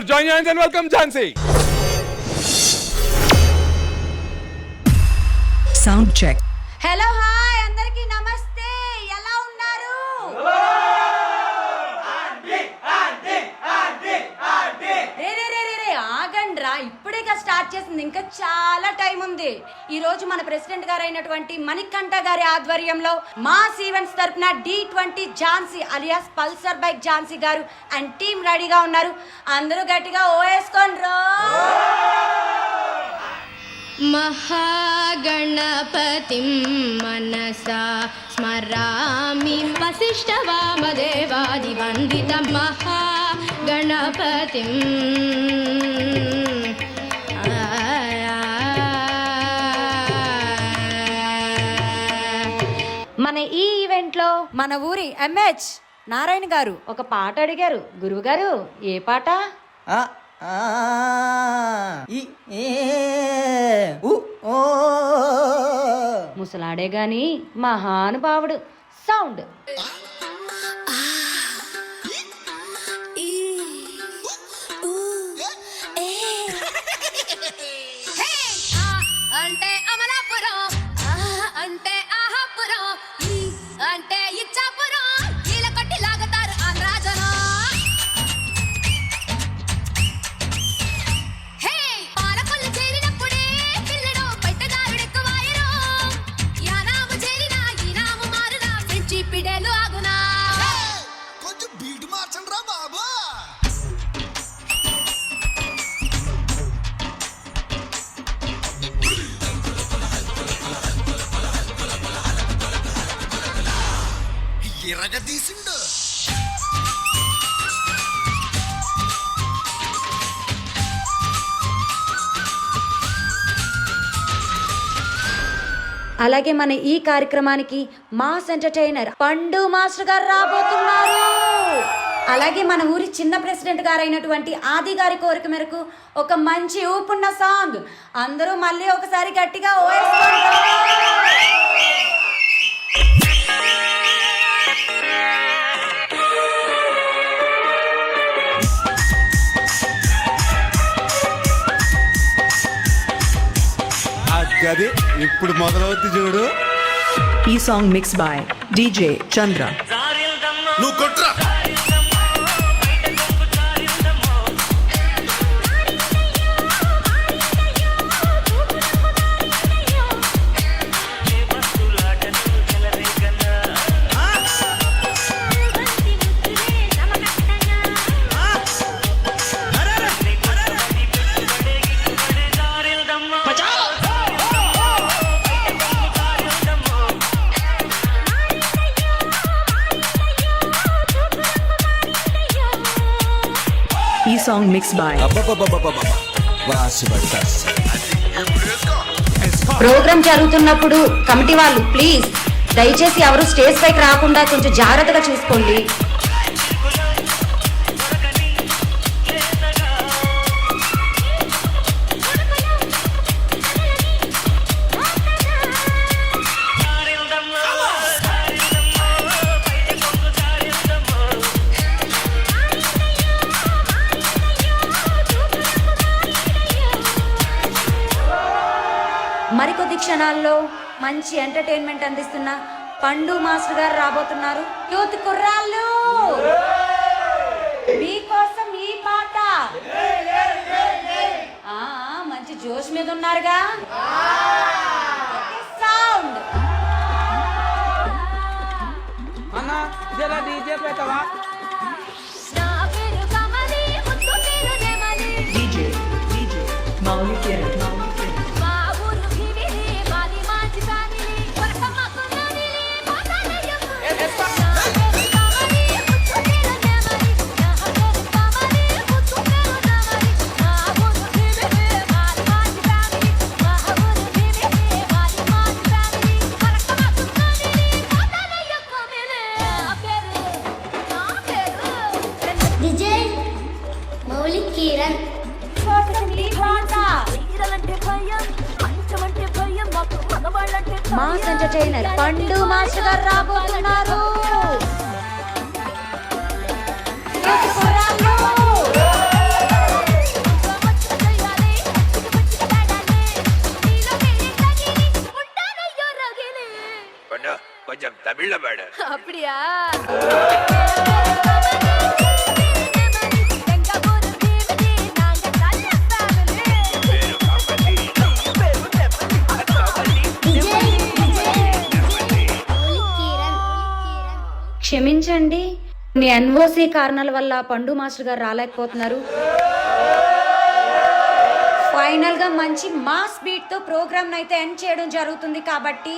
Join your hands and welcome Jhansi. Sound check. Hello hi అందరికీ నమస్తే. ఎలా ఉన్నారు? రే ఆగండ్రా, ఇప్పుడేగా స్టార్ట్ చేసింది, ఇంకా చాలా టైం ఉంది. ఈ రోజు మన ప్రెసిడెంట్ గారు అయినటువంటి మణికంఠ గారి ఆధ్వర్యంలో మాస్ ఈవెంట్స్ తరపున D20 Jhansi alias Pulsar bike Jhansi గారు అండ్ టీం రెడీగా ఉన్నారు. అందరూ గట్టిగా ఓయేసుకోండ్రో. महागणपतिं मनसा स्मरामि वसिष्ठवामदेवादिवन्दितं महागणपतिं మన ఈ ఈవెంట్లో మన ఊరి MH నారాయణ గారు ఒక పాట అడిగారు. గురువు గారు ఏ పాట? ముసలాడే గాని మహానుభావుడు. సౌండ్ అంటే అమలాపురం, అంటే ఆహాపురం, అంటే ఇచ్చాపురం, కీల కొట్టి లాగుతారు ఆంధ్రాజనం. హే పాలకొల్లు చేరినప్పుడే పిల్లడు పెట్టదారుడెక్కువాయరు. యానాము చేరినా ఈనాము మారునా ఫ్రెంచి పిడేలు ఆగునా. కొంచెం బీట్ మార్చండి రా బాబా. ఎరగదీసిండు. అలాగే మన ఈ కార్యక్రమానికి మాస్ ఎంటర్టైనర్ పండు మాస్టర్ గారు రాబోతున్నారు. అలాగే మన ఊరి చిన్న ప్రెసిడెంట్ గారు అయినటువంటి ఆది గారి కోరిక మేరకు ఒక మంచి ఊపున్న సాంగ్. అందరూ మళ్ళీ ఒకసారి గట్టిగా గది ఇప్పుడు మొదలవుద్ది చూడు. E song mixed by DJ Chandra. నువ్వు కొట్రా. E song mixed by programme జరుగుతున్నప్పుడు కమిటీ వాళ్ళు ప్లీజ్ దయచేసి ఎవరు స్టేజ్ పైకి రాకుండా కొంచెం జాగ్రత్తగా చూసుకోండి. మరికొద్ది క్షణాల్లో మంచి ఎంటర్టైన్మెంట్ అందిస్తున్న పండు మాస్టర్ గారు రాబోతున్నారు. యూత్ కుర్రాళ్ళు మీకోసం ఈ పాట. మంచి జోష్ మీద ఉన్నారుగా. సౌండ్ అన్నా జరా డీజే పెట్టవా. DJ Mauli Kiran. Mass entertainer పండు మాస్టర్ గారు రాబోతున్నారు. அப்படியா క్షమించండి, మీ ఎన్ఓసి కారణాల వల్ల పండు మాస్టర్ గారు రాలేకపోతున్నారు. ఫైనల్ గా మంచి మాస్ బీట్ తో ప్రోగ్రామ్ అయితే ఎండ్ చేయడం జరుగుతుంది. కాబట్టి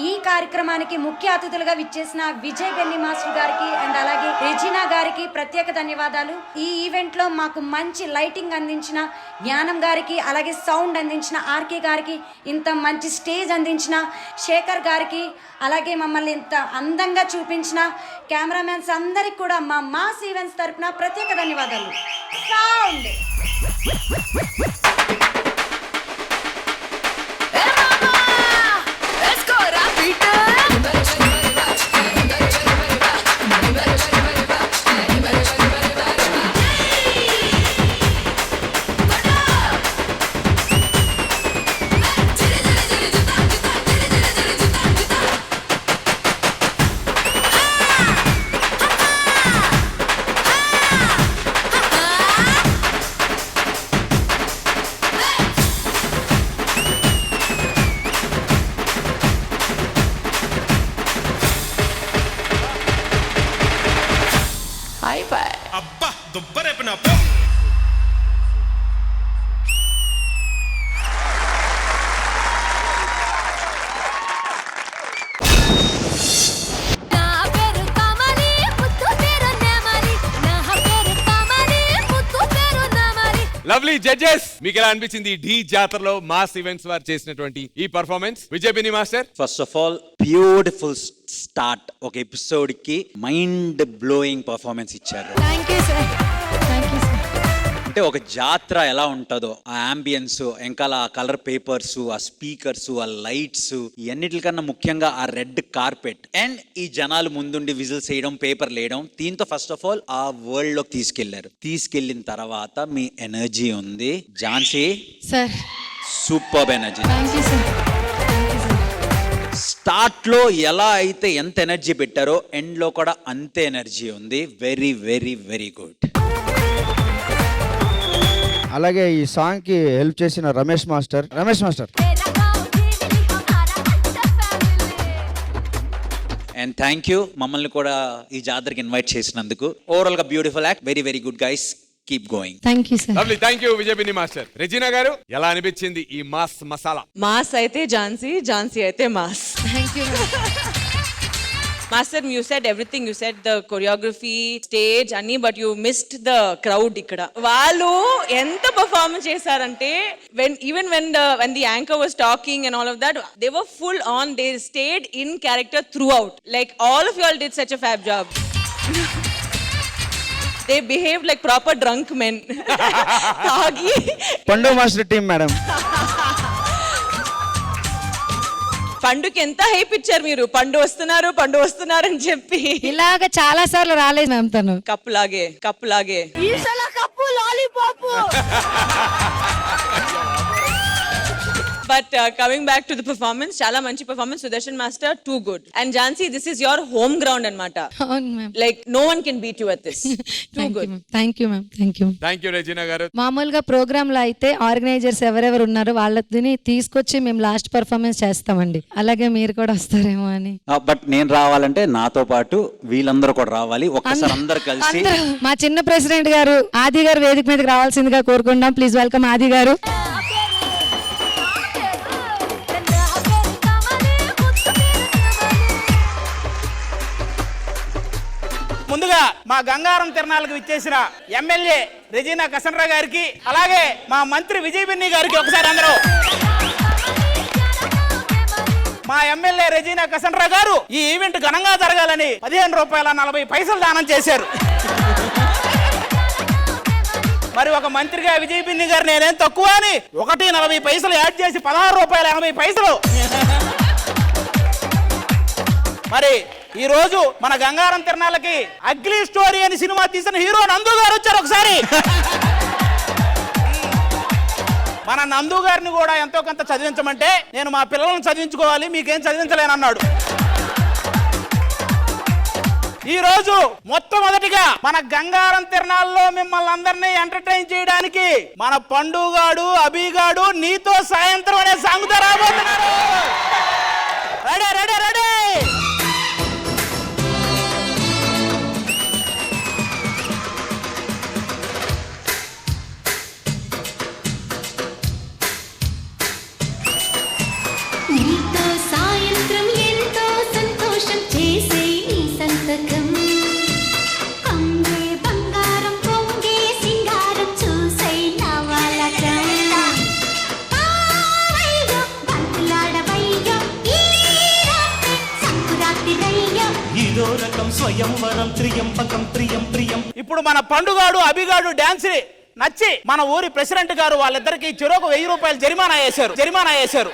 ఈ కార్యక్రమానికి ముఖ్య అతిథులుగా విచ్చేసిన విజయ్ బెన్ని మాస్టర్ గారికి అండ్ అలాగే రెజినా గారికి ప్రత్యేక ధన్యవాదాలు. ఈ ఈవెంట్ లో మాకు మంచి లైటింగ్ అందించిన జ్ఞానం గారికి, అలాగే సౌండ్ అందించిన ఆర్కే గారికి, ఇంత మంచి స్టేజ్ అందించిన శేఖర్ గారికి, అలాగే మమ్మల్ని ఇంత అందంగా చూపించిన కెమెరామెన్స్ అందరికి కూడా మా మాస్ ఈవెంట్స్ తరపున ప్రత్యేక ధన్యవాదాలు. సౌండ్ అబ్బా దుబ్బరేపిన లవ్లీ జడ్జెస్, మీకు ఎలా అనిపించింది ఢీ జాతరలో మాస్ ఈవెంట్స్ వారు చేసినటువంటి ఈ performance? Vijay Benny master, first of all beautiful start. ఒక ఎపిసోడ్ కి మైండ్ బ్లోయింగ్ పర్ఫార్మెన్స్ ఇచ్చారు. అంటే ఒక జాతర ఎలా ఉంటుందో ఆ అంబియన్స్, వెనకాల ఆ కలర్ పేపర్స్, ఆ స్పీకర్స్, ఆ లైట్స్, ఇవన్నిటికన్నా ముఖ్యంగా ఆ రెడ్ కార్పెట్ అండ్ ఈ జనాలు ముందుండి విజిల్స్ వేయడం, పేపర్ లేయడం, దీంతో ఫస్ట్ ఆఫ్ ఆల్ ఆ వరల్డ్ లోకి తీసుకెళ్లారు. తీసుకెళ్లిన తర్వాత మీ ఎనర్జీ ఉంది Jhansi sir, super energy. Start లో ఎలా అయితే ఎంత ఎనర్జీ పెట్టారో ఎండ్ లో కూడా అంతే ఎనర్జీ ఉంది. Very very very good. అలాగే ఈ సాంగ్ కి హెల్ప్ చేసిన Ramesh master and thank you మమ్మల్ని కూడా ఈ జాతరకి ఇన్వైట్ చేసినందుకు. ఓవరాల్ గా beautiful act. Very very good guys, keep going. Thank you sir. Lovely, thank you Vijay Benny master. Regina గారు, ఎలా అనిపించింది ఈ మాస్ మసాలా? మాస్ అయితే ఝాన్సీ, ఝాన్సీ అయితే mass. Thank you. Master, you said everything. You said the choreography, stage, anni, but you missed the crowd ikkada. Vallu enta performance chesarante, when the anchor was talking and all of that, they were full on. They stayed in character throughout. Like all of you all did such a fab job. They behaved like proper drunk men. Tagi. పండు master team madam. పండుకి ఎంత hype ఇచ్చారు మీరు. పండు వస్తున్నారు అని చెప్పి. ఇలాగ చాలా సార్లు రాలేదు మ్యామ్ తను. కప్పు లాగే But coming back to the performance, chala manchi performance. Sudarshan Master, too good. And Jhansi, this is your home ground anamata. అవును ma'am. Like no one can beat you at this. Too good. Thank you ma'am. Thank you Regina గారు. మామూలుగా programme లో అయితే organisers ఎవరెవరు ఉన్నారో వాళ్ళని తీసుకొచ్చి మేము లాస్ట్ పర్ఫార్మెన్స్ చేస్తామండి. అలాగే మీరు కూడా వస్తారేమో అని. బట్ నేను రావాలంటే నాతో పాటు వీళ్ళందరూ కూడా రావాలి. ఒక్కసారి అందరు కలిసి మా చిన్న ప్రెసిడెంట్ గారు ఆది గారు వేదిక మీదకి రావాల్సిందిగా కోరుకుంటాం. ప్లీజ్ వెల్కమ్ ఆది గారు. ముందుగా మా గంగారం తిరణాలకు విచ్చేసిన ఎమ్మెల్యే రెజీనా కసన్రా గారికి, అలాగే మా మంత్రి విజయ్ బెన్ని గారికి ఒకసారి అందరూ. మా ఎమ్మెల్యే రెజీనా కసన్రా గారు ఈ ఈవెంట్ ఘనంగా జరగాలని ₹15.40 దానం చేశారు. మరి ఒక మంత్రిగా విజయ్ బెన్ని గారు నేనేం తక్కువ అని ₹1.40 యాడ్ చేసి ₹16.80. మరి ఈ రోజు మన గంగారం తిరణాలకి అగ్లీ స్టోరీ అని సినిమా తీసిన హీరో నందు గారు వచ్చారు. ఒకసారి మన నందు గారిని కూడా ఎంతో కొంత చదివించమంటే, నేను మా పిల్లలను చదివించుకోవాలి, మీకేం చదివించలేనన్నాడు. ఈ రోజు మొట్టమొదటిగా మన గంగారం తిరణాల్లో మిమ్మల్ని అందరినీ ఎంటర్టైన్ చేయడానికి మన పండుగాడు అభిగాడు నీతో సాయంత్రం అనే సాంగ్తో రాబోతున్నారు. Ready ready ready. నీతో సాయంత్రం ఎంతో సంతోషం చేసే నీ సంతకం కంగే బంగారం పొంగే సింగారం చూసే నవలకం ఆవయ్యో బంతులాడవయ్యో ఈ రాత్రి సంకురాత్రి రయ్యో ఇదో రకం స్వయంవరం త్రియంపకం ప్రియం ప్రియం. ఇప్పుడు మన పండుగాడు అభిగాడు డాన్స్ నచ్చి మన ఊరి ప్రెసిడెంట్ గారు వాళ్ళిద్దరికి చెరొక 1000 రూపాయలు జరిమానా వేశారు.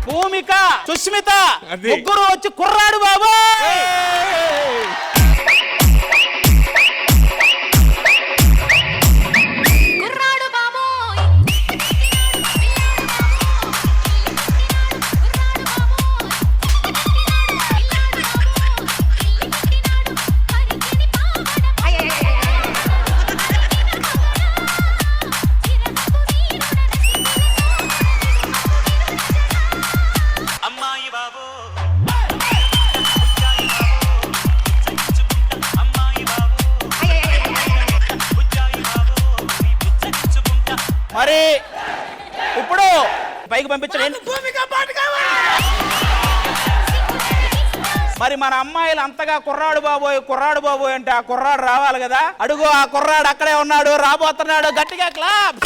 భూమిక సుస్మిత అది. ముగ్గురు వచ్చి కుర్రాడు బాబు. కుర్రాడు బాబోయ్ అమ్మాయి బాబు మరి ఇప్పుడు పైకి పంపించండి. మరి మన అమ్మాయిలు అంతగా కుర్రాడు బాబోయ్ అంటే ఆ కుర్రాడు రావాలి కదా. అడుగు ఆ కుర్రాడు అక్కడే ఉన్నాడు, రాబోతున్నాడు. గట్టిగా క్లాప్.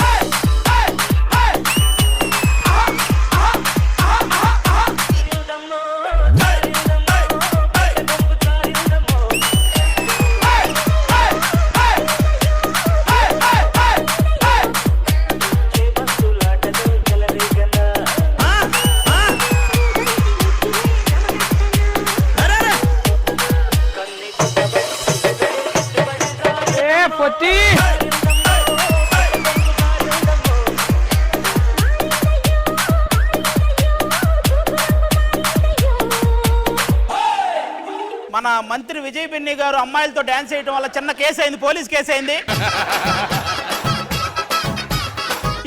మన మంత్రి విజయ్ బిన్ని గారు అమ్మాయిలతో డాన్స్ చేయడం వల్ల చిన్న కేసు అయింది, పోలీస్ కేసు అయింది.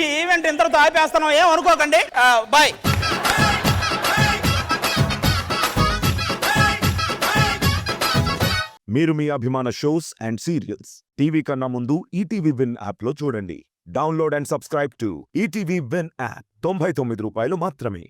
ఈ ఈవెంట్ ఇంతటితో ఆపేస్తున్నాం, ఏం అనుకోకండి. బాయ్. మీరు మీ అభిమాన షోస్ అండ్ సీరియల్స్ టీవీ కన్నా ముందు ఈటీవీ విన్ యాప్లో చూడండి. Download and subscribe to ETV win app. 99 రూపాయలు మాత్రమే.